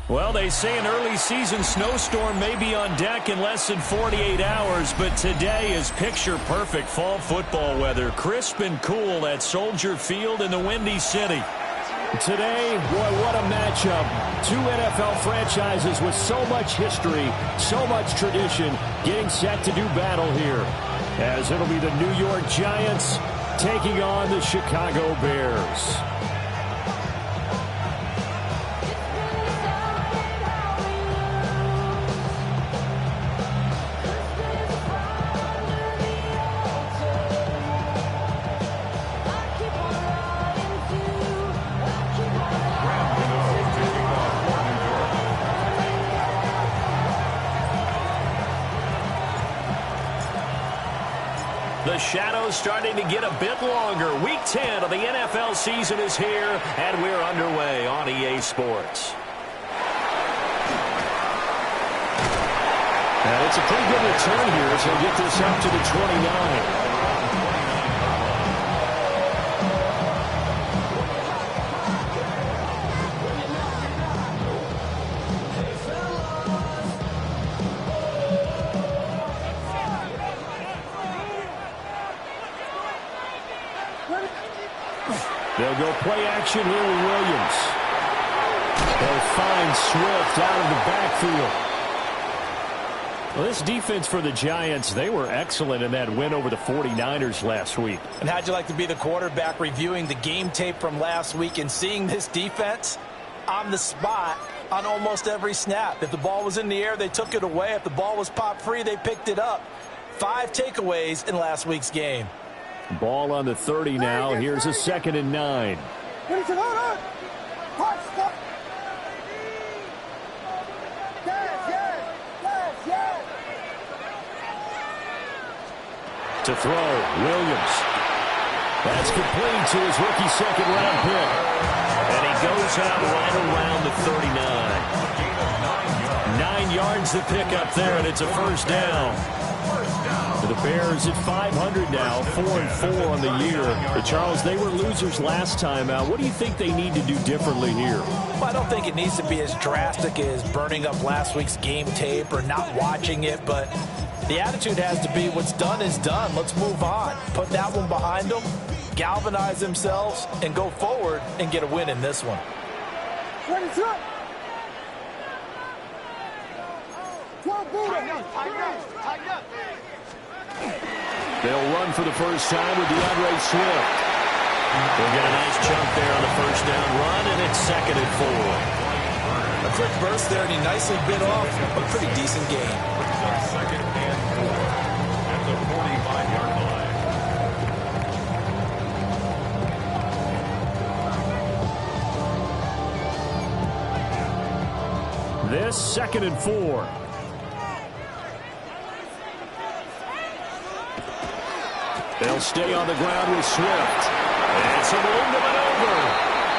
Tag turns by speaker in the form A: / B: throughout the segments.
A: Well, they say an early season snowstorm may be on deck in less than 48 hours, but today is picture-perfect fall football weather. Crisp and cool at Soldier Field in the Windy City.
B: Today, boy, what a matchup. Two NFL franchises with so much history, so much tradition, getting set to do battle here. As it'll be the New York Giants taking on the Chicago Bears.
A: The shadow's starting to get a bit longer. Week 10 of the NFL season is here, and we're underway on EA Sports.
B: And it's a pretty good return here as he'll get this up to the 29. They'll go play action here with Williams. They'll find Swift out of the backfield. Well, this defense for the Giants, they were excellent in that win over the 49ers last week.
C: And how'd you like to be the quarterback reviewing the game tape from last week and seeing this defense on the spot on almost every snap? If the ball was in the air, they took it away. If the ball was popped free, they picked it up. 5 takeaways in last week's game.
B: Ball on the 30 now. Here's a 2nd and 9. To throw, Williams. That's complete to his rookie second-round pick.
A: And he goes out right around the 39. 9 yards to pick up there, and it's a first down.
B: The Bears at 500 now, 4-4 on the year. But Charles, they were losers last time out. What do you think they need to do differently here?
C: Well, I don't think it needs to be as drastic as burning up last week's game tape or not watching it, but the attitude has to be what's done is done. Let's move on. Put that one behind them, galvanize themselves, and go forward and get a win in this one.
B: They'll run for the first time with DeAndre Swift.
A: They'll get a nice chunk there on the first down run, and it's 2nd and 4.
C: A quick burst there, and he nicely bit off a pretty decent gain.
D: 2nd and 4 at the 45-yard line.
B: This 2nd and 4. They'll stay on the ground with Swift.
A: It's a room to maneuver.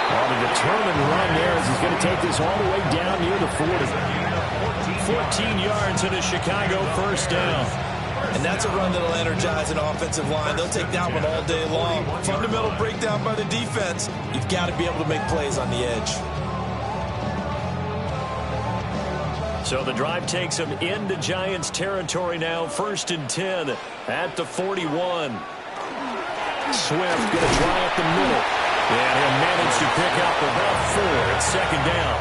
B: On a determined run there as he's going to take this all the way down near the 40.
A: 14 yards and a Chicago first down.
C: And that's a run that'll energize an offensive line. They'll take that one all day long. Fundamental breakdown by the defense. You've got to be able to make plays on the edge.
A: So the drive takes them into Giants territory now. 1st and 10 at the 41.
B: Swift going to try up the middle.
A: And he'll manage to pick up about 4 at 2nd down.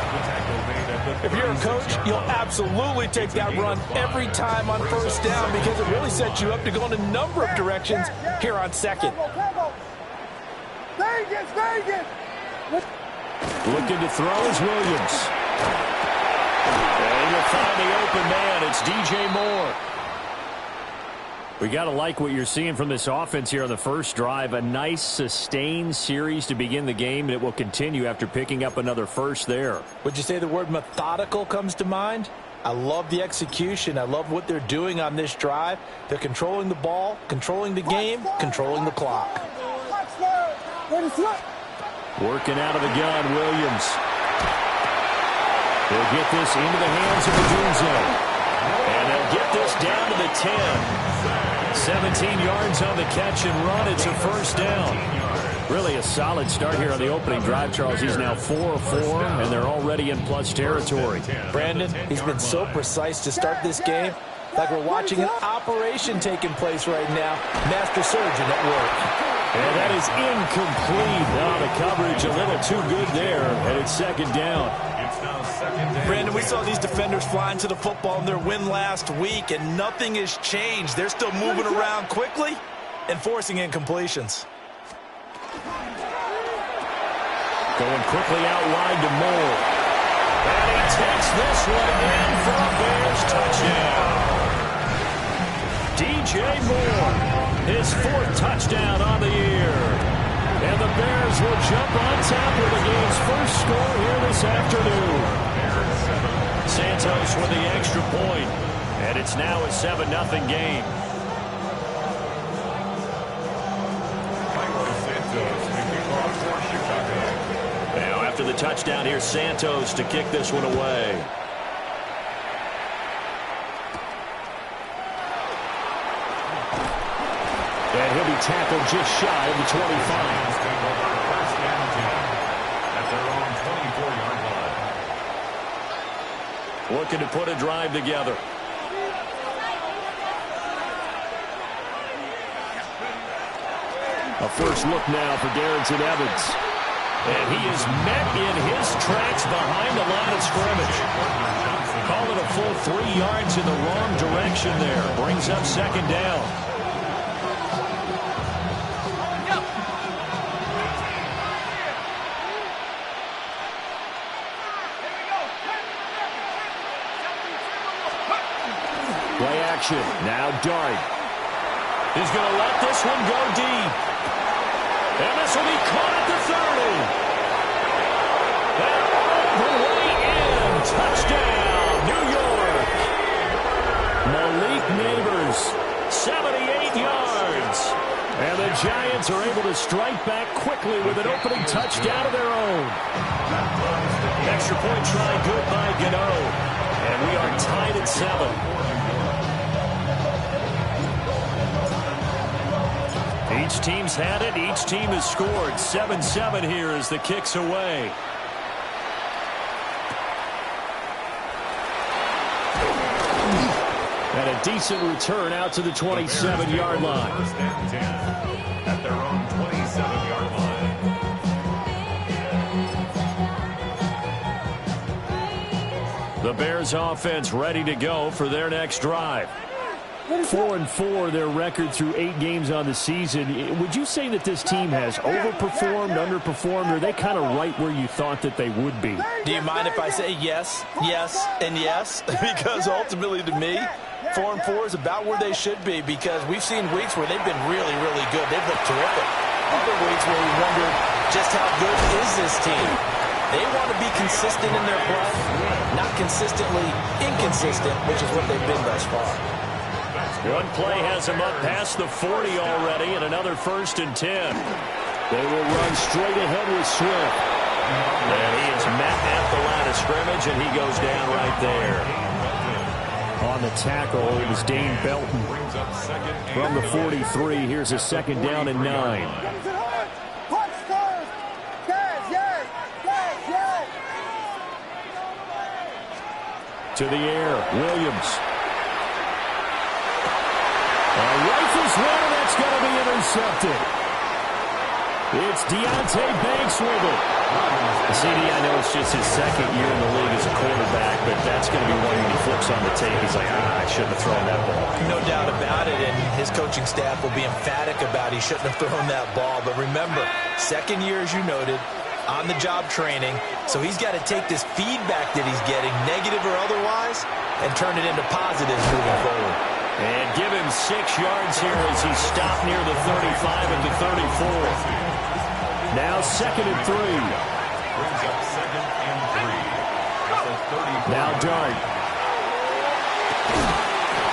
C: If you're a coach, you'll absolutely take that run every time on first down because it really sets you up to go in a number of directions here on 2nd.
B: Looking to throw is Williams.
A: And you'll find the open man. It's DJ Moore.
B: We got to like what you're seeing from this offense here on the first drive. A nice, sustained series to begin the game, and it will continue after picking up another first there.
C: Would you say the word methodical comes to mind? I love the execution. I love what they're doing on this drive. They're controlling the ball, controlling the game, controlling the clock.
B: Working out of the gun, Williams. They'll get this into the hands of the Doom Zone.
A: And they'll get this down to the 10. 17 yards on the catch and run. It's a first down.
B: Really a solid start here on the opening drive, Charles. He's now 4 of 4, and they're already in plus territory.
C: Brandon, he's been so precise to start this game, like we're watching an operation taking place right now. Master surgeon at work.
B: And that is incomplete. Now the coverage a little too good there, and it's second down.
C: Brandon, we saw these defenders flying to the football in their win last week, and nothing has changed. They're still moving around quickly and forcing incompletions.
B: Going quickly out wide to Moore.
A: And he takes this one in for a Bears touchdown. DJ Moore, his 4th touchdown on the year. And the Bears will jump on top with the game's first score here this afternoon. Santos with the extra point. And it's now a 7-0 game. Now after the touchdown, here's Santos to kick this one away.
B: And he'll be tackled just shy of the 25.
A: Looking to put a drive together.
B: A first look now for Darrington Evans.
A: And he is met in his tracks behind the line of scrimmage. Call it a full 3 yards in the wrong direction there. Brings up second down.
B: Play action. Now Dart.
A: He's going to let this one go deep. And this will be caught at the 30. And all the way in. Touchdown, New York.
B: Malik Neighbors.
A: 78 yards.
B: And the Giants are able to strike back quickly with an opening touchdown of their own.
A: Extra point try good by Gano. And we are tied at 7. Each team's had it. Each team has scored. 7-7 here as the kick's away.
B: And a decent return out to the 27-yard line.
D: At their own 27-yard line.
A: The Bears offense ready to go for their next drive.
B: 4-4 their record through 8 games on the season. Would you say that this team has overperformed, underperformed, or are they kind of right where you thought that they would be?
C: Do you mind if I say yes, yes, and yes? Because ultimately to me, 4-4 is about where they should be, because we've seen weeks where they've been really, really good. They've looked terrific. Other weeks where we wonder just how good is this team. They want to be consistent in their play, not consistently inconsistent, which is what they've been thus far.
A: One play has him up past the 40 already, and another 1st and 10.
B: They will run straight ahead with Swift.
A: And he is met at the line of scrimmage, and he goes down right there.
B: On the tackle, it was Dane Belton. From the 43, here's a second down and 9. To the air, Williams. Rifles one, and that's going to be intercepted. It's Deonte Banks with it.
A: CD, I know it's just his second year in the league as a quarterback, but that's going to be one when he flips on the tape. He's like, I shouldn't have thrown that ball.
C: No doubt about it, and his coaching staff will be emphatic about he shouldn't have thrown that ball. But remember, second year, as you noted, on-the-job training, so he's got to take this feedback that he's getting, negative or otherwise, and turn it into positives moving forward.
A: And give him 6 yards here as he stopped near the 35 at the 34.
B: Now 2nd and 3.
D: Brings up 2nd and 3.
B: Now Dart.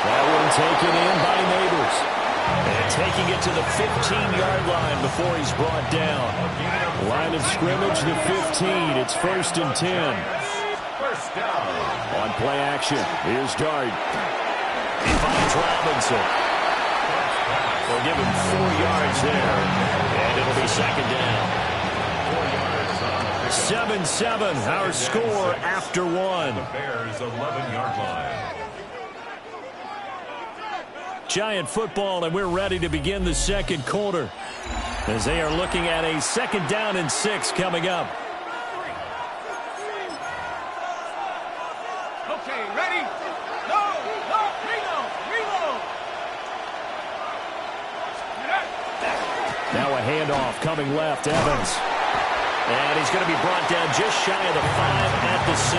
B: That one taken in by Neighbors.
A: And taking it to the 15-yard line before he's brought down.
B: Line of scrimmage, the 15. It's 1st and 10.
D: First down.
B: On play action, here's Dart.
A: He finds Robinson.
B: They'll give him 4 yards there, and it'll be second down. 7-7, our score after 1.
D: Bears 11-yard line.
B: Giant football, and we're ready to begin the second quarter as they are looking at a 2nd down and 6 coming up.
E: Okay, ready? Reload.
B: Now a handoff coming left, Evans. And he's going to be brought down just shy of the 5 at the 6.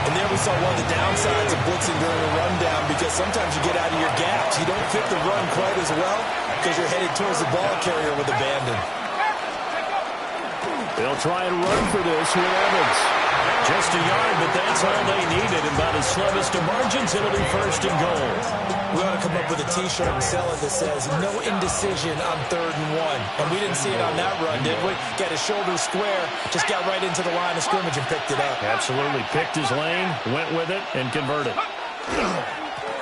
C: And there we saw one of the downsides of blitzing during a rundown, because sometimes you get out of your gaps. You don't fit the run quite as well because you're headed towards the ball carrier with abandon.
B: They'll try and run for this with Evans. Just a yard, but that's all they needed. And by the slimmest of margins, it'll be 1st and goal.
C: We ought to come up with a T-shirt and sell it that says, no indecision on 3rd and 1. And we didn't see it on that run, did we? Got his shoulders square, just got right into the line of scrimmage and picked it up.
B: Absolutely. Picked his lane, went with it, and converted.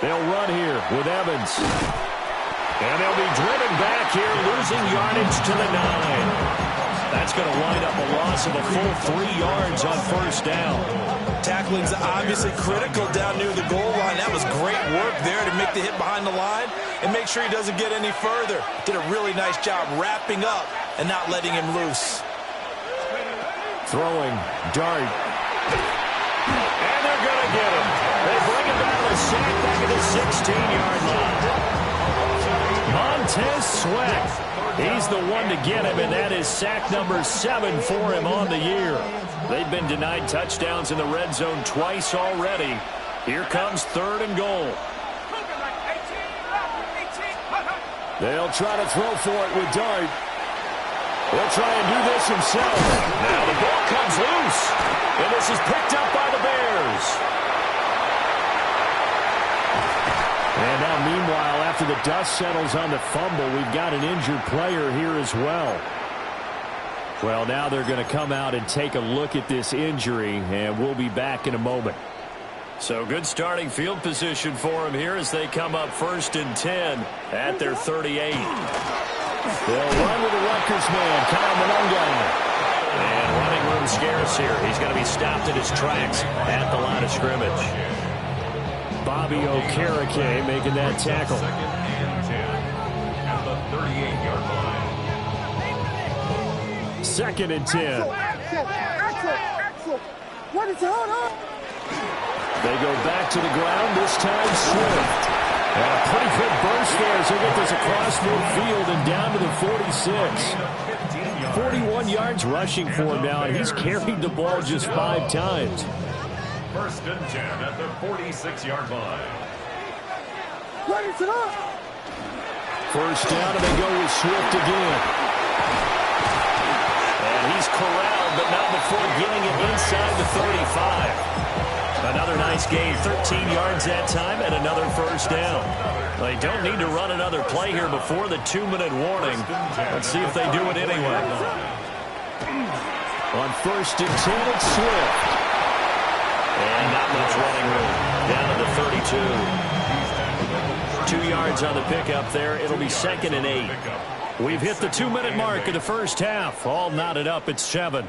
B: They'll run here with Evans. And they'll be driven back here, losing yardage to the 9. That's going to wind up a loss of a full 3 yards on 1st down.
C: Tackling's obviously critical down near the goal line. That was great work there to make the hit behind the line and make sure he doesn't get any further. Did a really nice job wrapping up and not letting him loose.
B: Throwing, dart. And they're going to get him. They bring him down to sack back at the 16-yard line. Montez Sweat. He's the one to get him, and that is sack number 7 for him on the year. They've been denied touchdowns in the red zone twice already. Here comes 3rd and goal. They'll try to throw for it with Dart. He'll try and do this himself. Now the ball comes loose, and this is picked up by the Bears. And now, meanwhile, after the dust settles on the fumble, we've got an injured player here as well. Well, now they're going to come out and take a look at this injury, and we'll be back in a moment. So good starting field position for them here as they come up 1st and 10 at their 38. They'll run with the Rutgers man, Kyle Monunga. And running room scarce here. He's going to be stopped in his tracks at the line of scrimmage. Bobby Okereke making that tackle.
D: 2nd and 10 at the 38-yard line.
B: 2nd and 10.
E: Axel. What is going on?
B: They go back to the ground, this time Swift. And a pretty good burst there as they get this across midfield and down to the 46. 41 yards rushing for him now, and he's carried the ball just 5 times.
D: 1st and 10 at the 46-yard line.
E: Ready to go.
B: 1st down, and they go with Swift again. And he's corralled, but not before getting it inside the 35. Another nice gain, 13 yards that time, and another 1st down. They don't need to run another play here before the 2-minute warning. Let's see if they do it anyway. On 1st and 10, it's Swift. And not much running room. Down to the 32. 2 yards on the pickup there. It'll be 2nd and 8. We've hit the 2-minute mark of the 1st half. All knotted up at 7.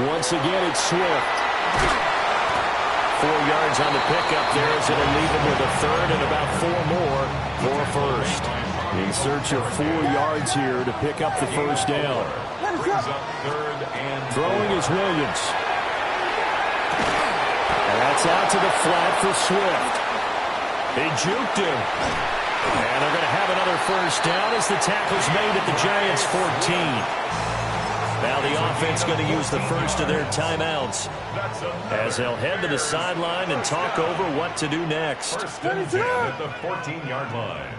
B: Once again, it's Swift. 4 yards on the pickup there as it'll leave him with a 3rd and about 4 more for a 1st. In search of 4 yards here to pick up the 1st down. Throwing is Williams. And that's out to the flat for Swift. He juked him. And they're going to have another 1st down as the tackle's made at the Giants' 14. Now the offense going to use the first of their timeouts as they'll head to the sideline and talk over what to do next.
D: 1st and 10 at the 14-yard line.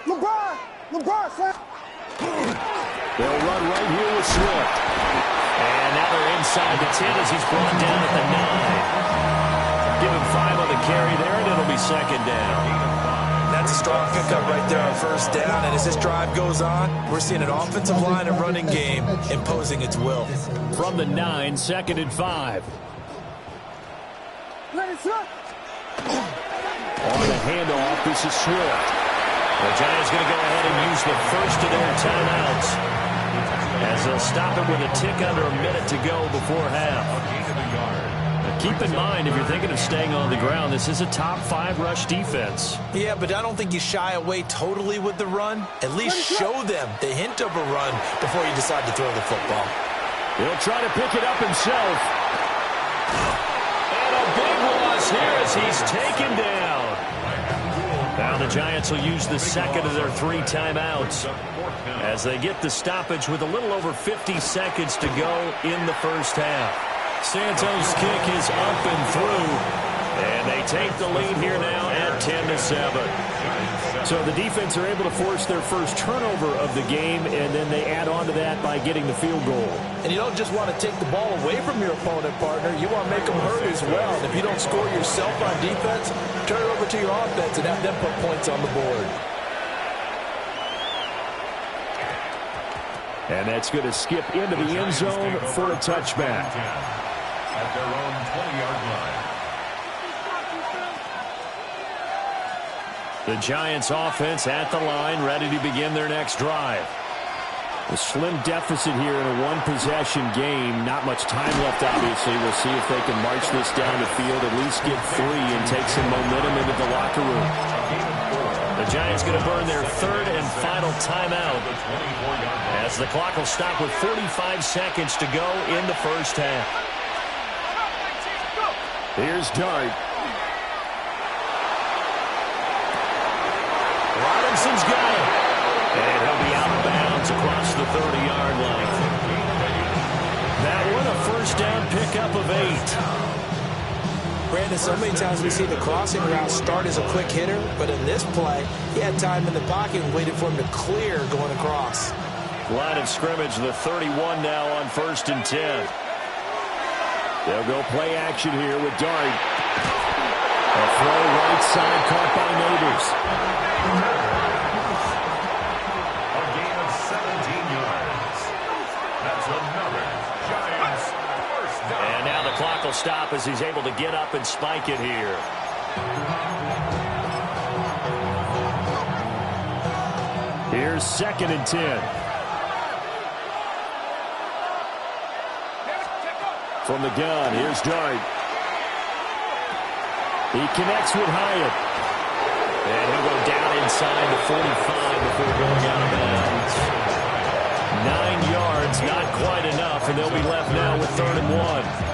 E: LeBron,
B: They'll run right here with Swift. And now they're inside the 10 as he's brought down at the 9. Give him 5 on the carry there, and it'll be 2nd down.
C: That That's a strong pickup right there on first down. And as this drive goes on, we're seeing an offensive line and running game imposing its will.
B: From the 9, 2nd and 5. On the handoff, this is Swift.
A: The Giants going to go ahead and use the first of their timeouts as they'll stop it with a tick under a minute to go before half. Now keep in mind, if you're thinking of staying on the ground, this is a top 5 rush defense.
C: Yeah, but I don't think you shy away totally with the run. At least show them the hint of a run before you decide to throw the football.
B: He'll try to pick it up himself.
A: And a big loss here as he's taken down. Now the Giants will use the second of their 3 timeouts as they get the stoppage with a little over 50 seconds to go in the first half. Santos' kick is up and through, and they take the lead here now at 10-7.
B: So the defense are able to force their first turnover of the game, and then they add on to that by getting the field goal.
C: And you don't just want to take the ball away from your opponent, partner. You want to make them hurt as well. And if you don't score yourself on defense, turn it over to your offense and have them put points on the board.
B: And that's going to skip into the end zone for a touchback.
D: At their own 20-yard line.
A: The Giants offense at the line, ready to begin their next drive.
B: A slim deficit here in a one-possession game. Not much time left, obviously. We'll see if they can march this down the field, at least get 3 and take some momentum into the locker room.
A: The Giants going to burn their 3rd and final timeout as the clock will stop with 45 seconds to go in the first half.
B: Here's Dart.
A: Robinson's got it. And he'll be out of bounds across the 30-yard line. That one, a first down pickup of 8.
C: Brandon, so many times we see the crossing route start as a quick hitter, but in this play, he had time in the pocket and waited for him to clear going across.
A: Line of scrimmage, the 31 now on 1st and 10.
B: They'll go play action here with Dart. A throw right side caught by Neighbors.
D: A gain of 17 yards. That's another Giants first down.
A: And now the clock will stop as he's able to get up and spike it here.
B: Here's 2nd and 10. From the gun, here's Dart. He connects with Hyatt.
A: And he'll go down inside the 45 before going out of bounds. 9 yards, not quite enough, and they'll be left now with 3rd and 1.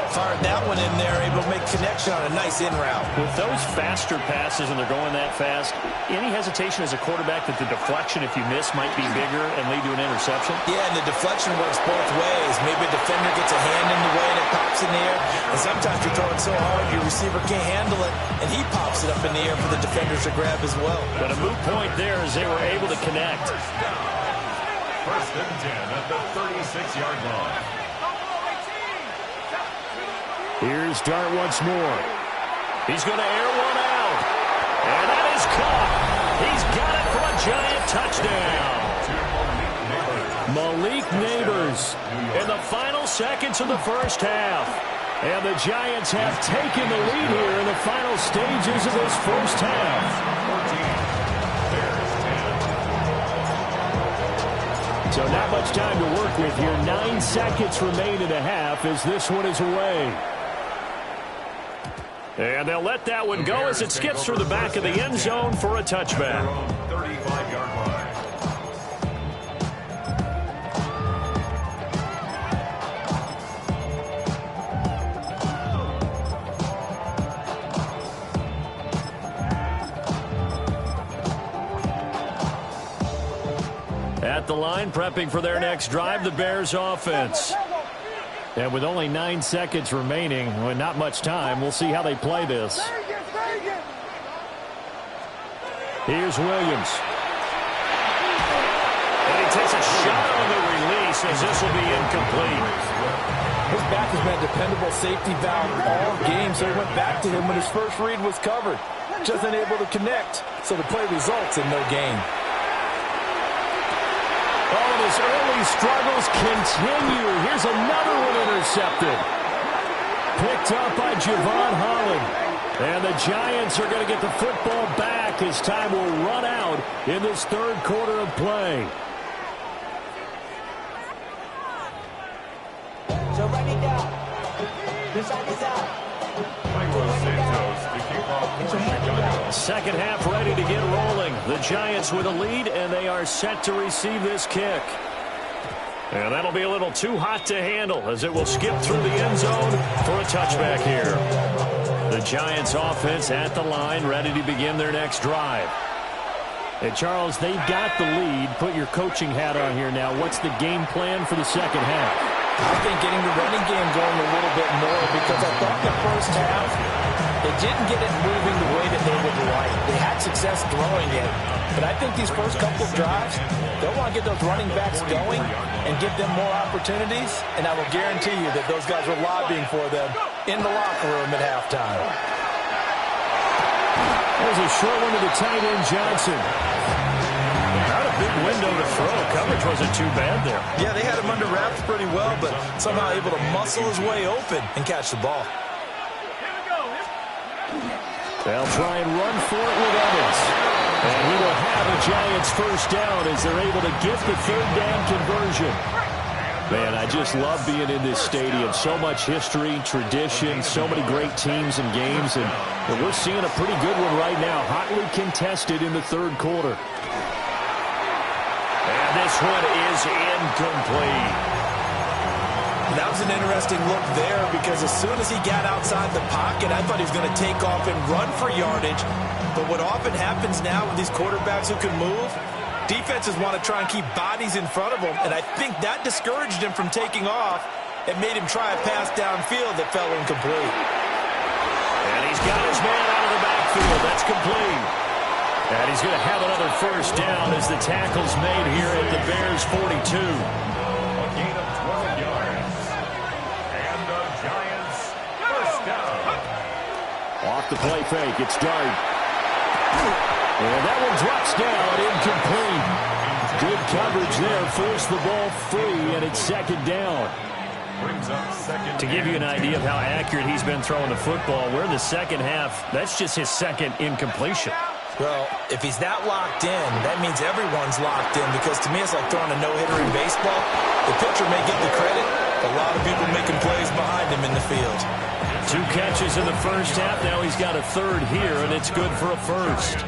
C: Fired that one in there, able to make connection on a nice in route.
A: With those faster passes and they're going that fast, any hesitation as a quarterback that the deflection, if you miss, might be bigger and lead to an interception?
C: Yeah, and the deflection works both ways. Maybe a defender gets a hand in the way and it pops in the air. And sometimes you're throwing so hard your receiver can't handle it, and he pops it up in the air for the defenders to grab as well.
A: But a moot point there as they were able to connect.
D: 1st and 10 at the 36-yard line.
B: Here's Dart once more.
A: He's going to air one out. And that is caught. He's got it for a Giant touchdown.
B: Malik Neighbors in the final seconds of the first half. And the Giants have taken the lead here in the final stages of this first half. 14, so not much time to work with here. 9 seconds remain in the half as this one is away. And they'll let that one go as it skips through the back of the end zone for a touchback.
D: 35-yard line.
A: At the line, prepping for their next drive, the Bears offense.
B: And with only 9 seconds remaining, well, not much time, we'll see how they play this. Here's Williams.
A: And he takes a shot on the release as this will be incomplete.
C: His back has been a dependable safety valve all game, so he went back to him when his first read was covered. just unable to connect. So the play results in no gain.
B: Oh, and his early struggles continue. Here's another one intercepted. Picked up by Javon Holland. And the Giants are going to get the football back as time will run out in this third quarter of play.
F: So run it down. This side is out.
A: Second half ready to get rolling. The Giants with a lead, and they are set to receive this kick. And that'll be a little too hot to handle as it will skip through the end zone for a touchback here. The Giants offense at the line, ready to begin their next drive.
B: Hey, Charles, they've got the lead. Put your coaching hat on here now. What's the game plan for the second half?
C: I think getting the running game going a little bit more, because I thought the first half, they didn't get it moving the way that they would like. They had success throwing it, but I think these first couple of drives, they'll want to get those running backs going and give them more opportunities, and I will guarantee you that those guys were lobbying for them in the locker room at halftime.
B: There's a short one to the tight end, Johnson.
A: Not a big window to throw. Coverage wasn't too bad there.
C: Yeah, they had him under wraps pretty well, but somehow able to muscle his way open and catch the ball.
B: They'll try and run for it with Evans. And he will have a Giants first down as they're able to get the third down conversion. Man, I just love being in this stadium. So much history, tradition, so many great teams and games. And we're seeing a pretty good one right now, hotly contested in the third quarter.
A: And this one is incomplete.
C: That was an interesting look there, because as soon as he got outside the pocket, I thought he was going to take off and run for yardage. But what often happens now with these quarterbacks who can move, defenses want to try and keep bodies in front of them, and I think that discouraged him from taking off and made him try a pass downfield that fell incomplete.
A: And he's got his man out of the backfield. That's complete. And he's going to have another first down as the tackle's made here at the Bears' 42.
D: A gain of 12 yards. And the Giants first down.
B: Off the play fake, it's Dart. And that one drops down, incomplete. Good coverage there, forced the ball free, and it's second down.
D: Brings up second.
A: To give you an idea of how accurate he's been throwing the football, we're in the second half. That's just his second incompletion.
C: Well, if he's that locked in, that means everyone's locked in, because to me it's like throwing a no-hitter in baseball. The pitcher may get the credit, but a lot of people making plays behind him in the field.
A: 2 catches in the first half. Now he's got a third here, and it's good for a first.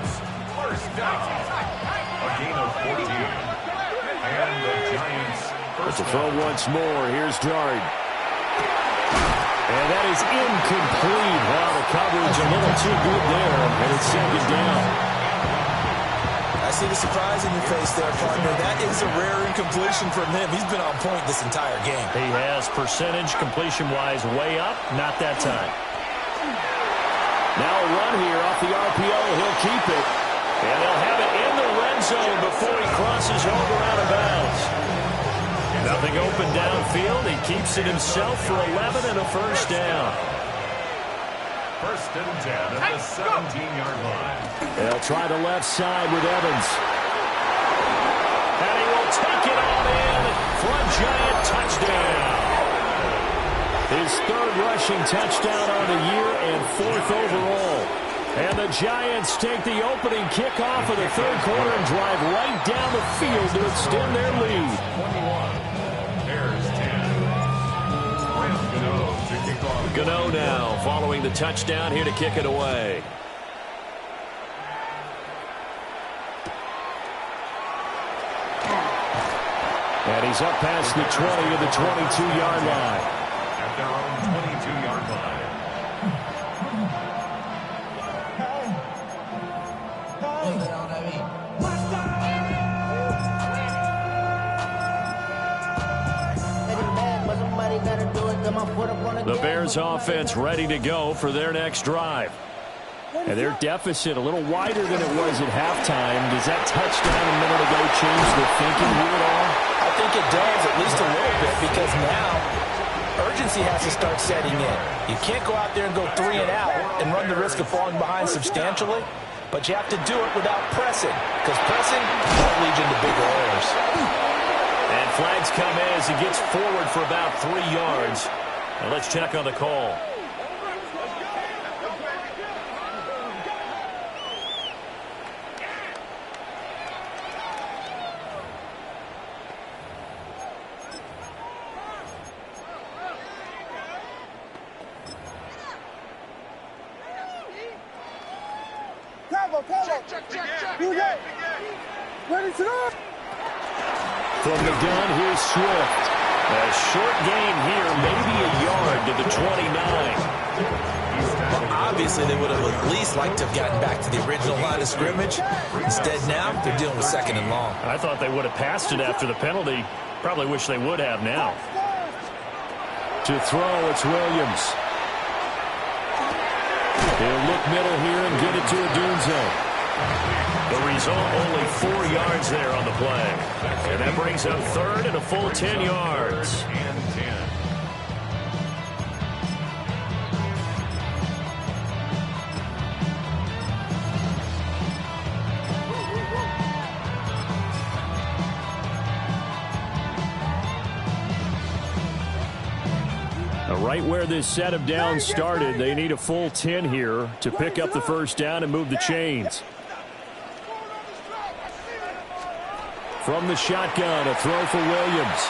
D: First down. A gain of 14. And the Giants
B: But to throw once more, here's Dart. And that is incomplete. Wow, the coverage a little too good there, and it's second down.
C: I see the surprise in your face there, partner. That is a rare incompletion from him. He's been on point this entire game.
A: He has percentage completion-wise way up. Not that time.
B: Now a run here off the RPO. He'll keep it.
A: And they'll have it in the red zone before he crosses over out of bounds. Nothing open downfield. He keeps it himself for 11 and a first down.
D: First and 10 at the 17-yard line.
B: They'll try the left side with Evans.
A: And he will take it on in for a Giant touchdown.
B: His third rushing touchdown on the year and 4th overall. And the Giants take the opening kickoff of the third quarter and drive right down the field to extend their lead.
D: 21. Bears 10. Graham Gano to kick off.
A: Gano now following the touchdown here to kick it away.
B: And he's up past the 20 of the 22-yard line.
D: At their own 22-yard line.
B: The Bears offense ready to go for their next drive. And their deficit a little wider than it was at halftime. Does that touchdown a minute ago change the thinking here at all?
C: I think it does, at least a little bit, because now urgency has to start setting in. You can't go out there and go 3 and out and run the risk of falling behind substantially, but you have to do it without pressing, because pressing will lead you into bigger errors.
A: And flags come in as he gets forward for about 3 yards. And let's check on the call.
E: Ready to go.
B: From the gun, here's Swift.
A: A short gain here, maybe a yard to the 29.
C: Well, obviously, they would have at least liked to have gotten back to the original line of scrimmage. Instead, now, they're dealing with 2nd and long.
A: I thought they would have passed it after the penalty. Probably wish they would have now.
B: To throw, it's Williams. He'll look middle here and get it to Odunze.
A: The result, only 4 yards there on the play. And that brings up 3rd and a full 10 yards.
B: Right where this set of downs started, they need a full 10 here to pick up the first down and move the chains. From the shotgun, a throw for Williams.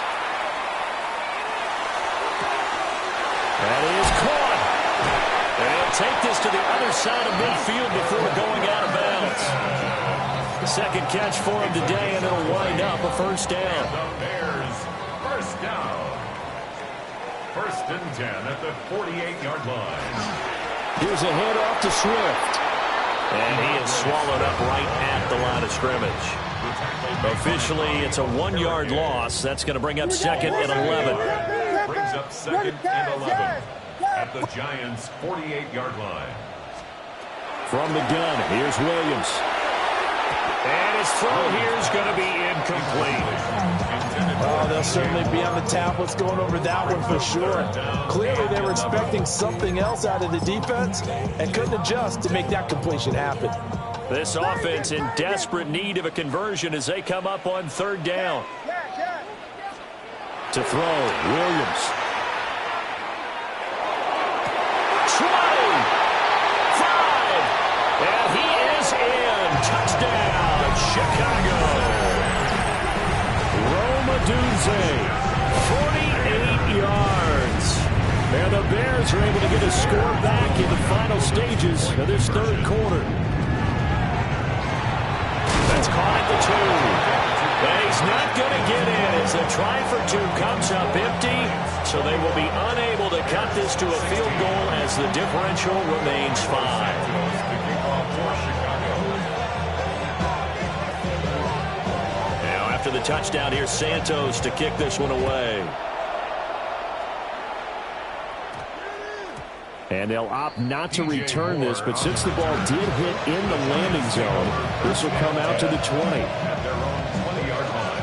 B: That is caught. And he'll take this to the other side of midfield before going out of bounds. Second catch for him today, and it'll wind up a first down.
D: The Bears, first down. 1st and 10 at the 48-yard line.
B: Here's a handoff to Swift.
A: And he is swallowed up right at the line of scrimmage. Officially, it's a 1-yard loss. That's going to bring up 2nd and 11.
D: Brings up 2nd and 11 at the Giants' 48-yard line.
B: From the gun, here's Williams.
A: And his throw here is going to be incomplete.
C: Oh, they'll certainly be on the tablets going over that one for sure. Clearly, they were expecting something else out of the defense and couldn't adjust to make that completion happen.
A: This offense in desperate need of a conversion as they come up on 3rd down.
B: To throw, Williams.
A: 20, 5, and he is in. Touchdown, Chicago.
B: Odunze, 48 yards. And the Bears are able to get a score back in the final stages of this 3rd quarter.
A: That's caught at the 2. But he's not going to get in as the try for 2 comes up empty. So they will be unable to cut this to a field goal as the differential remains 5. After the touchdown, here's Santos to kick this one away.
B: And they'll opt not to return this, but since the ball did hit in the landing zone, this will come out to the 20.
D: At their own 20-yard line.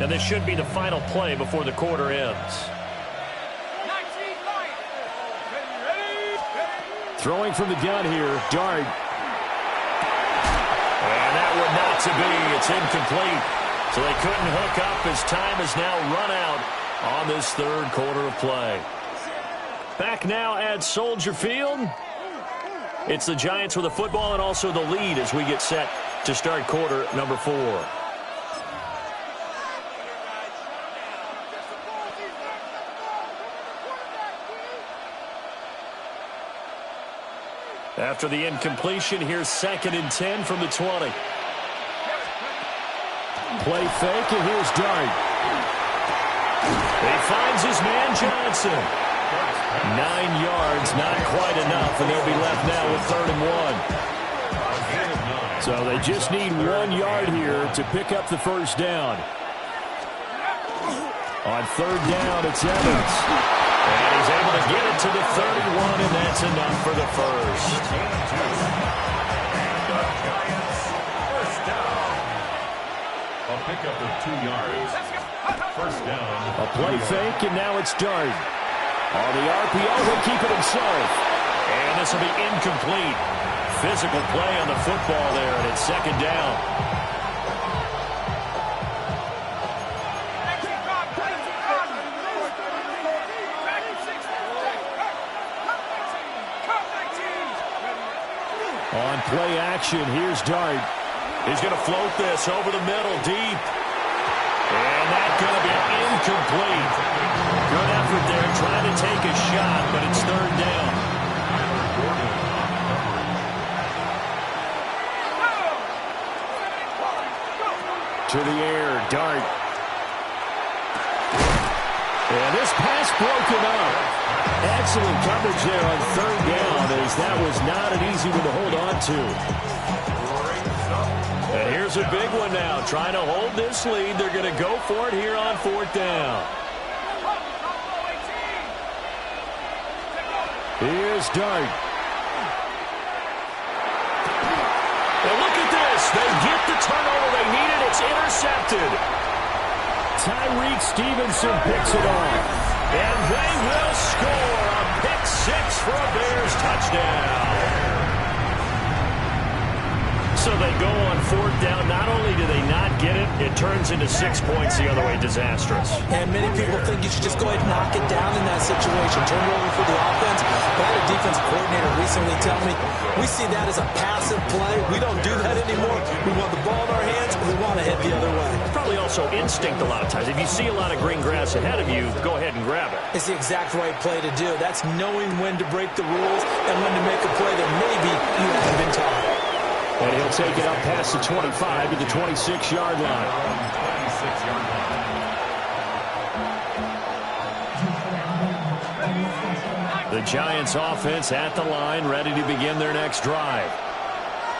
A: And this should be the final play before the quarter ends.
B: Throwing from the gun here, Dart.
A: And that would not to be. It's incomplete. So they couldn't hook up as time is now run out on this 3rd quarter of play. Back now at Soldier Field. It's the Giants with the football and also the lead as we get set to start quarter number 4. After the incompletion, here's 2nd and 10 from the 20.
B: Play fake, and here's Dart.
A: He finds his man Johnson. 9 yards, not quite enough, and they'll be left now with 3rd and 1.
B: So they just need 1 yard here to pick up the first down. On third down, it's Evans.
A: And he's able to get it to the 31, and that's enough for the first.
D: And the Giants, first down. A pickup of 2 yards. First down.
B: A play fake, and now it's Dart. On the RPO, he'll keep it himself.
A: And this will be incomplete. Physical play on the football there, and it's second down.
B: On play action, here's Dart.
A: He's going to float this over the middle, deep. And that's going to be incomplete. Good effort there, trying to take a shot, but it's third down.
B: To the air, Dart. And this pass broken up. Excellent coverage there on third down, as that was not an easy one to hold on to.
A: And here's a big one now. Trying to hold this lead. They're going to go for it here on fourth down.
B: Here's Dart.
A: And look at this. They get the turnover they needed. It's intercepted.
B: Tyreek Stevenson picks it off.
A: And they will score a pick six for a Bears touchdown. So they go on fourth down. Not only do they not get it, it turns into 6 points the other way. Disastrous.
C: And many people think you should just go ahead and knock it down in that situation. Turn it over for the offense. But I had a defensive coordinator recently tell me, we see that as a passive play. We don't do that anymore. We want the ball in our hands, and we want to head the other way.
A: It's probably also instinct a lot of times. If you see a lot of green grass ahead of you, go ahead and grab it.
C: It's the exact right play to do. That's knowing when to break the rules and when to make a play that maybe you haven't been taught.
B: And he'll take it up past the 25 to the 26-yard line.
A: The Giants offense at the line, ready to begin their next drive.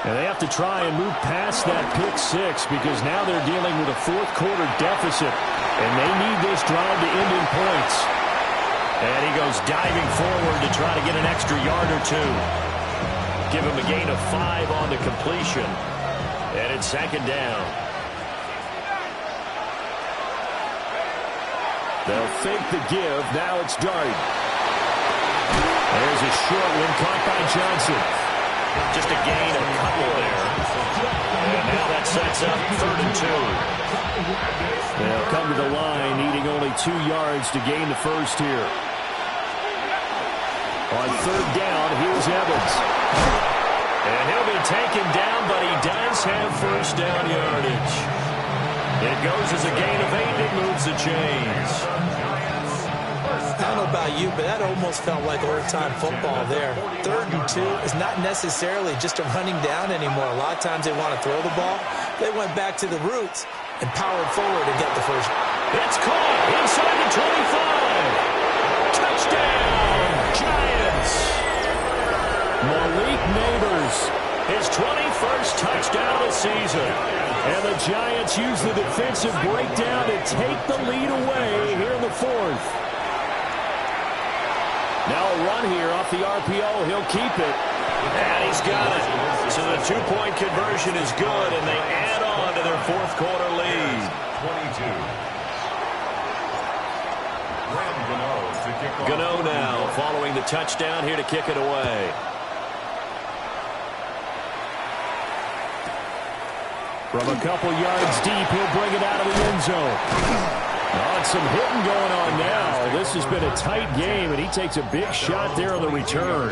B: And they have to try and move past that pick six, because now they're dealing with a fourth quarter deficit. And they need this drive to end in points.
A: And he goes diving forward to try to get an extra yard or two. Give him a gain of 5 on the completion. And it's second down.
B: They'll fake the give. Now it's Dart. There's a short one caught by Johnson.
A: Just a gain, a couple there. And now that sets up 3rd and 2.
B: They'll come to the line, needing only 2 yards to gain the first here. On third down, here's Evans.
A: And he'll be taken down, but he does have first down yardage. It goes as a gain of 8. It moves the chains.
C: I don't know about you, but that almost felt like old-time football there. 3rd and 2 is not necessarily just a running down anymore. A lot of times they want to throw the ball. They went back to the roots and powered forward to get the first.
A: It's caught inside the 25. Touchdown, Giants.
B: Malik Neighbors,
A: his 21st touchdown of the season.
B: And the Giants use the defensive breakdown to take the lead away here in the fourth. Now a run here off the RPO. He'll keep it.
A: And he's got it. So the 2-point conversion is good, and they add on to their fourth quarter lead.
D: 22.
A: Gano now following the touchdown here to kick it away.
B: From a couple yards deep, he'll bring it out of the end zone. Oh, some hitting going on now. This has been a tight game, and he takes a big shot there on the return.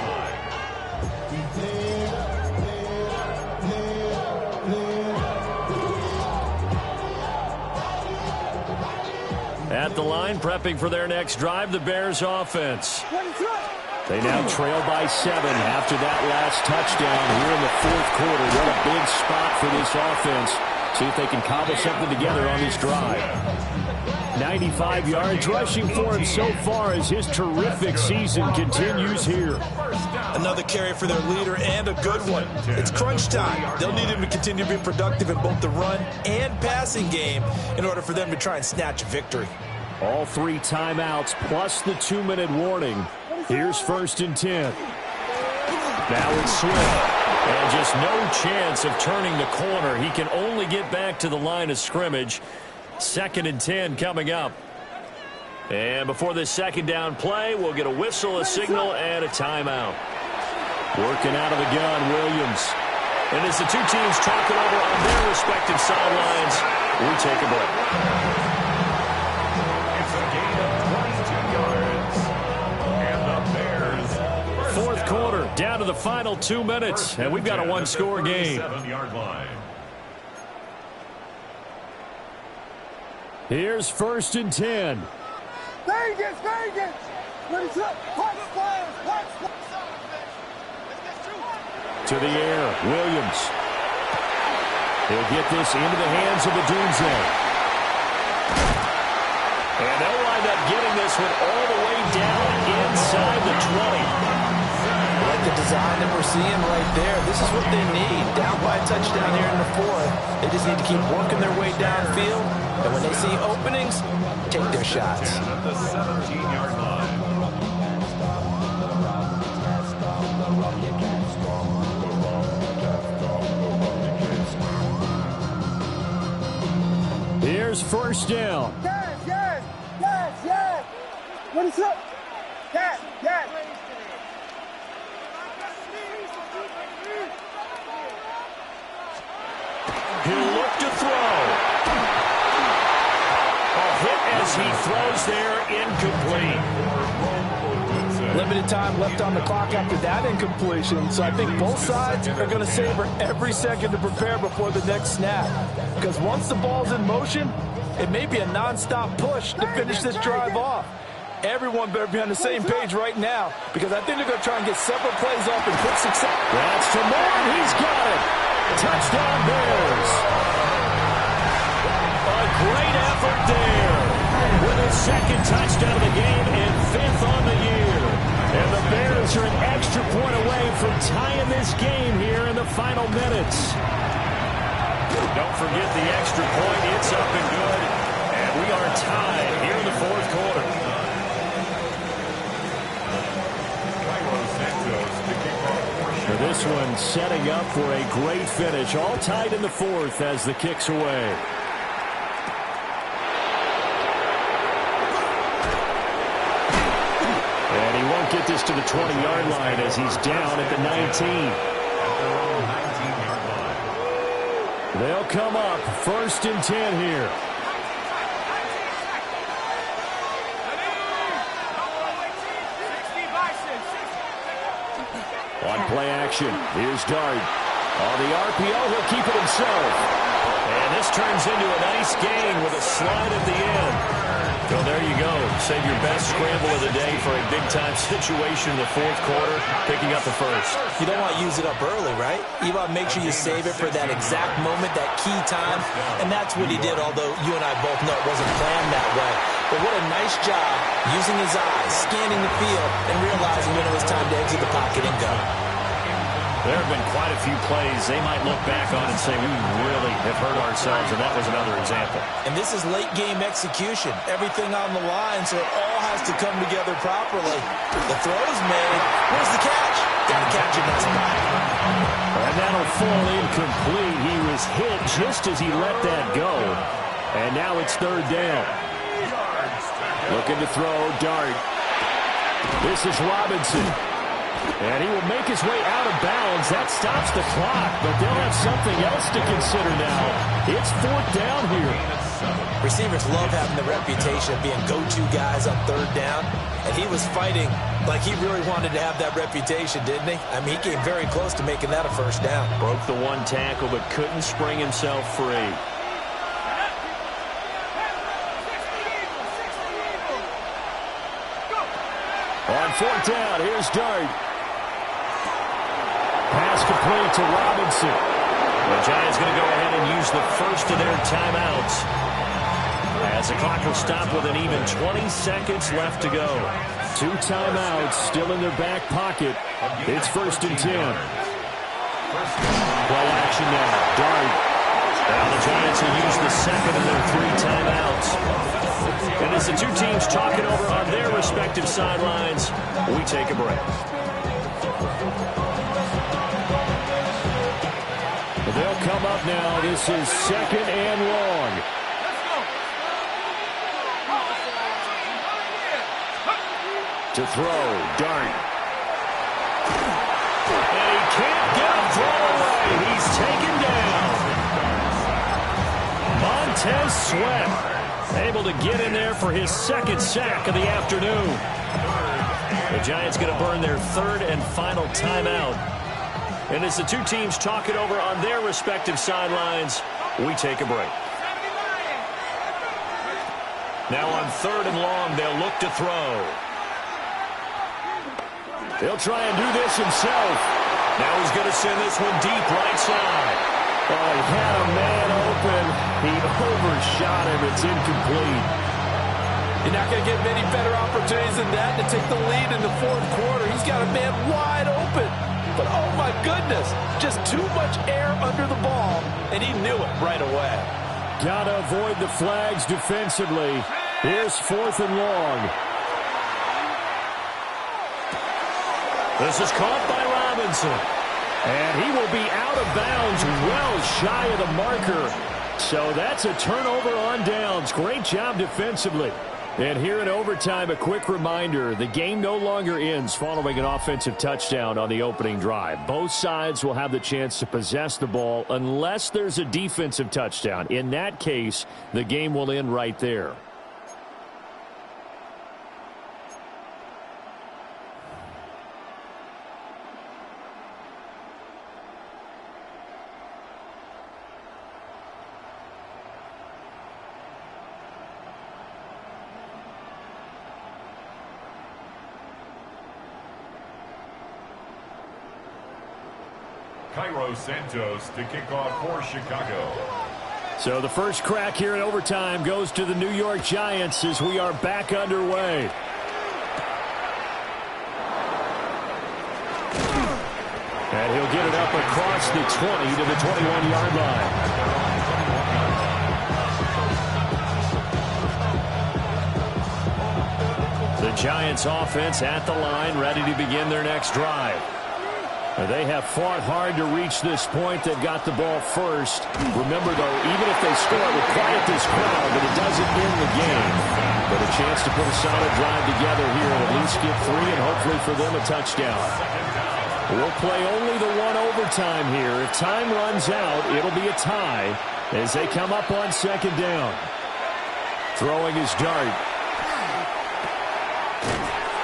A: At the line, prepping for their next drive, the Bears offense.
B: They now trail by 7 after that last touchdown here in the fourth quarter. What a big spot for this offense. See if they can cobble something together on this drive. 95 yards rushing for him so far as his terrific season continues here.
C: Another carry for their leader, and a good one. It's crunch time. They'll need him to continue to be productive in both the run and passing game in order for them to try and snatch a victory.
B: All 3 timeouts plus the 2-minute warning. Here's 1st and 10. Now it's Swift. And just no chance of turning the corner. He can only get back to the line of scrimmage. 2nd and 10 coming up. And before this 2nd down play, we'll get a whistle, a signal, and a timeout. Working out of the gun, Williams. And as the two teams talk it over on their respective sidelines, we take a break.
D: It's a gain of 22 yards. And the Bears.
B: 4th quarter, down to the final 2 minutes, and we've got a 1-score game.
D: 7-yard line.
B: Here's 1st and 10.
E: Vegas! What is up?
B: To the air, Williams. He'll get this into the hands of Odunze. And they'll wind up getting this one all the way down inside the 20.
C: I like the design that we're seeing right there. This is what they need. Down by a touchdown here in the 4th. They just need to keep working their way downfield. And when they see openings, take their shots.
D: At the 17-yard line.
B: Here's 1st down.
E: Yes! What is up? Yes!
B: He'll look to throw. A hit as he throws there, incomplete.
G: Limited time left on the clock after that incompletion, so I think both sides are going to savor every second to prepare before the next snap. Because once the ball's in motion, it may be a non-stop push to finish this drive off. Everyone better be on the same page right now, because I think they're going to try and get several plays off and quick success.
B: That's to Moore, and he's got it. Touchdown Bears. A great effort there. With his 2nd touchdown of the game and 5th on the year. And the Bears are an extra point away from tying this game here in the final minutes. Don't forget the extra point. It's up and good. And we are tied here in the 4th quarter. For this one setting up for a great finish. All tied in the 4th as the kick's away. And he won't get this to the 20-yard line as he's down at the 19. They'll come up 1st and 10 here. On play action, here's Dart. On the RPO, he'll keep it himself. And this turns into a nice gain with a slide at the end. So there you go. Save your best scramble of the day for a big-time situation in the 4th quarter, picking up the 1st.
C: You don't want to use it up early, right? You want to make sure you save it for that exact moment, that key time. And that's what he did, although you and I both know it wasn't planned that way. But what a nice job using his eyes, scanning the field, and realizing when it was time to exit the pocket and go.
B: There have been quite a few plays they might look back on and say, we really have hurt ourselves, and that was another example.
C: And this is late-game execution. Everything on the line, so it all has to come together properly. The throw's made. Where's the catch? Got to catch in that spot.
B: And that'll fall incomplete. He was hit just as he let that go. And now it's 3rd down. Looking to throw, Dart. This is Robinson. And he will make his way out of bounds. That stops the clock, but they'll have something else to consider now. It's 4th down here.
C: Receivers love having the reputation of being go-to guys on 3rd down, and he was fighting like he really wanted to have that reputation, didn't he? I mean, he came very close to making that a 1st down.
B: Broke the 1 tackle, but couldn't spring himself free. On 4th down, here's Dart. Pass complete to Robinson. The Giants going to go ahead and use the 1st of their timeouts. As the clock will stop with an even 20 seconds left to go. 2 timeouts still in their back pocket. It's 1st and 10. Play action now. Dart.
A: Now the Giants will use the second of their 3 timeouts. And as the two teams talk it over on their respective sidelines, we take a break.
B: They'll come up now. This is 2nd and long. To throw, Dart.
A: And he can't get a throw away. He's taken down. Montez Sweat able to get in there for his 2nd sack of the afternoon. The Giants going to burn their 3rd and final timeout. And as the two teams talk it over on their respective sidelines, we take a break. Now on 3rd and long, they'll look to throw.
B: He'll try and do this himself.
A: Now he's going to send this one deep right side.
B: Oh, he had a man open. He overshot him. It's incomplete.
G: You're not going to get many better opportunities than that to take the lead in the 4th quarter. He's got a man wide open. But, oh, my goodness, just too much air under the ball, and he knew it right away.
B: Got to avoid the flags defensively. Here's 4th and long.
A: This is caught by Robinson.
B: And he will be out of bounds, well shy of the marker. So that's a turnover on downs. Great job defensively. And here in overtime, a quick reminder, the game no longer ends following an offensive touchdown on the opening drive. Both sides will have the chance to possess the ball unless there's a defensive touchdown. In that case, the game will end right there.
D: Cairo Santos to kick off for Chicago.
B: So the first crack here in overtime goes to the New York Giants as we are back underway. And he'll get it up across the 20 to the 21-yard line. The Giants offense at the line, ready to begin their next drive. They have fought hard to reach this point. They've got the ball first. Remember, though, even if they score, it will quiet this crowd, but it doesn't end the game. But a chance to put a solid drive together here and at least get 3 and hopefully for them a touchdown. We'll play only the 1 overtime here. If time runs out, it'll be a tie as they come up on 2nd down. Throwing his Dart.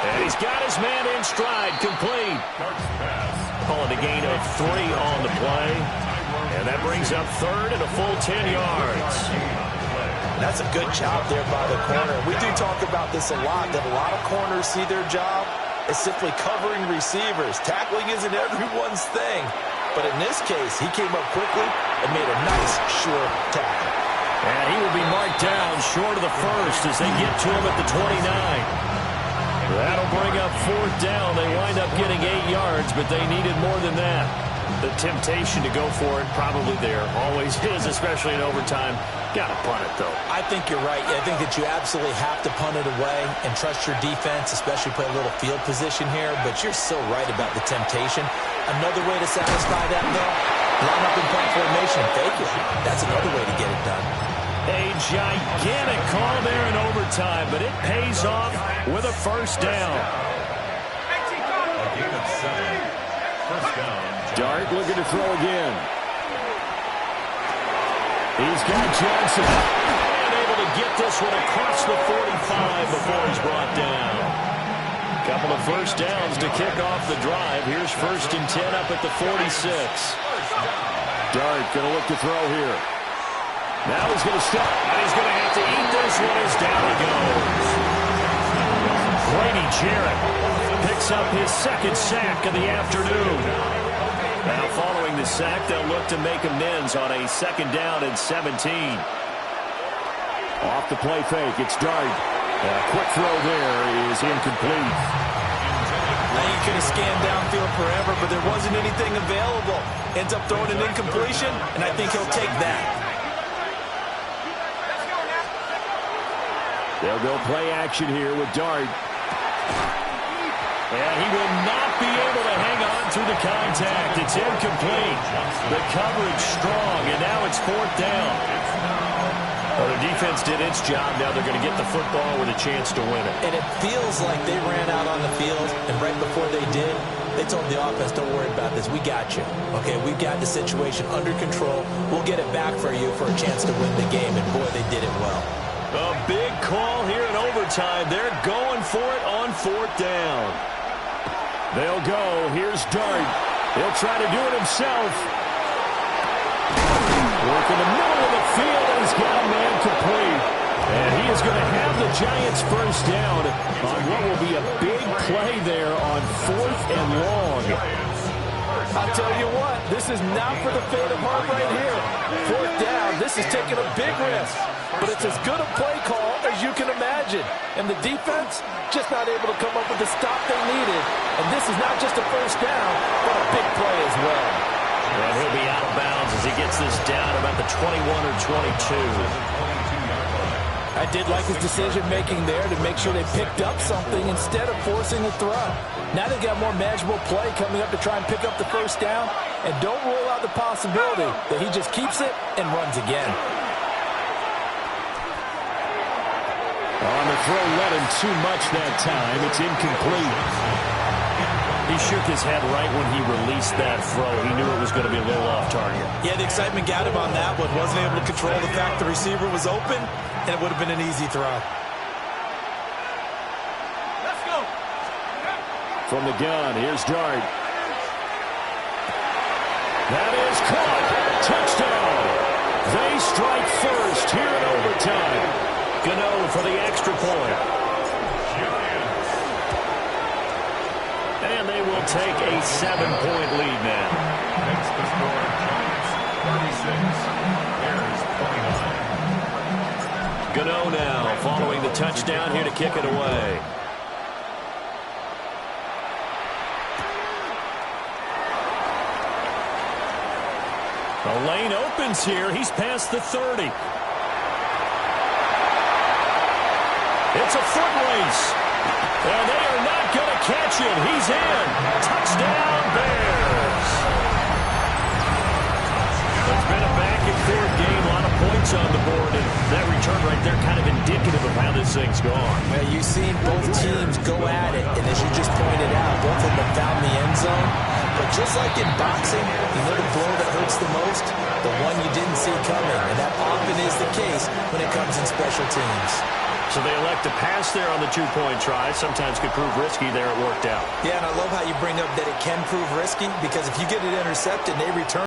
A: And he's got his man in stride, complete. Calling a gain of 3 on the play. And that brings up 3rd and a full 10 yards.
C: That's a good job there by the corner. We do talk about this a lot, that a lot of corners see their job as simply covering receivers. Tackling isn't everyone's thing. But in this case, he came up quickly and made a nice, sure tackle.
A: And he will be marked down short of the first as they get to him at the 29. That'll bring up 4th down. They wind up getting 8 yards, but they needed more than that. The temptation to go for it probably there. Always is, especially in overtime. Got to punt it, though.
C: I think you're right. I think that you absolutely have to punt it away and trust your defense, especially play a little field position here. But you're so right about the temptation. Another way to satisfy that, though, line up in punt formation and fake it. That's another way to get it done.
A: A gigantic call there in overtime, but it pays off with a first down.
D: A gain of 7. First down.
B: Dart looking to throw again. He's got Johnson.
A: And able to get this one across the 45 before he's brought down. Couple of first downs to kick off the drive. Here's 1st and 10 up at the 46.
B: Dart going to look to throw here. Now he's going to stop.
A: And he's going to have to eat this one as down he goes. Brady Jarrett picks up his 2nd sack of the afternoon. Now following the sack, they'll look to make amends on a 2nd down and 17.
B: Off the play fake, it's Dart. A quick throw there is incomplete.
C: Now you could have scanned downfield forever, but there wasn't anything available. Ends up throwing an incompletion, and I think he'll take that.
B: They'll go play action here with Dart.
A: And he will not be able to hang on through the contact. It's incomplete. The coverage strong, and now it's 4th down. Well, the defense did its job. Now they're going to get the football with a chance to win it.
C: And it feels like they ran out on the field, and right before they did, they told the offense, don't worry about this. We got you. Okay, we've got the situation under control. We'll get it back for you for a chance to win the game, and boy, they did it well.
A: A big call here in overtime. They're going for it on 4th down.
B: They'll go. Here's Dart. He'll try to do it himself. Work in the middle of the field, and he's got a man complete. And he is going to have the Giants first down on what will be a big play there on 4th and long.
G: I'll tell you what, this is not for the faint of heart right here. 4th down, this is taking a big risk. But it's as good a play call as you can imagine. And the defense just not able to come up with the stop they needed. And this is not just a first down, but a big play as well.
A: And he'll be out of bounds as he gets this down about the 21 or 22.
G: I did like his decision-making there to make sure they picked up something instead of forcing a throw. Now they've got more manageable play coming up to try and pick up the first down. And don't rule out the possibility that he just keeps it and runs again.
B: On the throw, led him too much that time. It's incomplete.
A: He shook his head right when he released that throw. He knew it was going to be a little off target.
C: Yeah, the excitement got him on that one. Wasn't able to control the fact the receiver was open, and it would have been an easy throw.
B: Let's go. From the gun, here's Dart. That is caught. Touchdown. They strike first here in overtime.
A: Gano for the extra point. And they will take a 7-point lead now.
D: Makes the score Giants 36, Bears 29.
A: Gano now following the touchdown here to kick it away. The lane opens here. He's past the 30. It's a foot race. And they are not going to catch him. He's in. Touchdown, Bears. It's been a back-and-forth game. A lot of points on the board. And that return right there kind of indicative of how this thing's gone.
C: Well, you've seen both teams go at it. And as you just pointed out, both of them have found the end zone. But just like in boxing, you know the blow that hurts the most? The one you didn't see coming. And that often is the case when it comes in special teams.
A: So they elect to pass there on the two-point try. Sometimes could prove risky. There it worked out.
C: Yeah, and I love how you bring up that it can prove risky, because if you get it intercepted and they return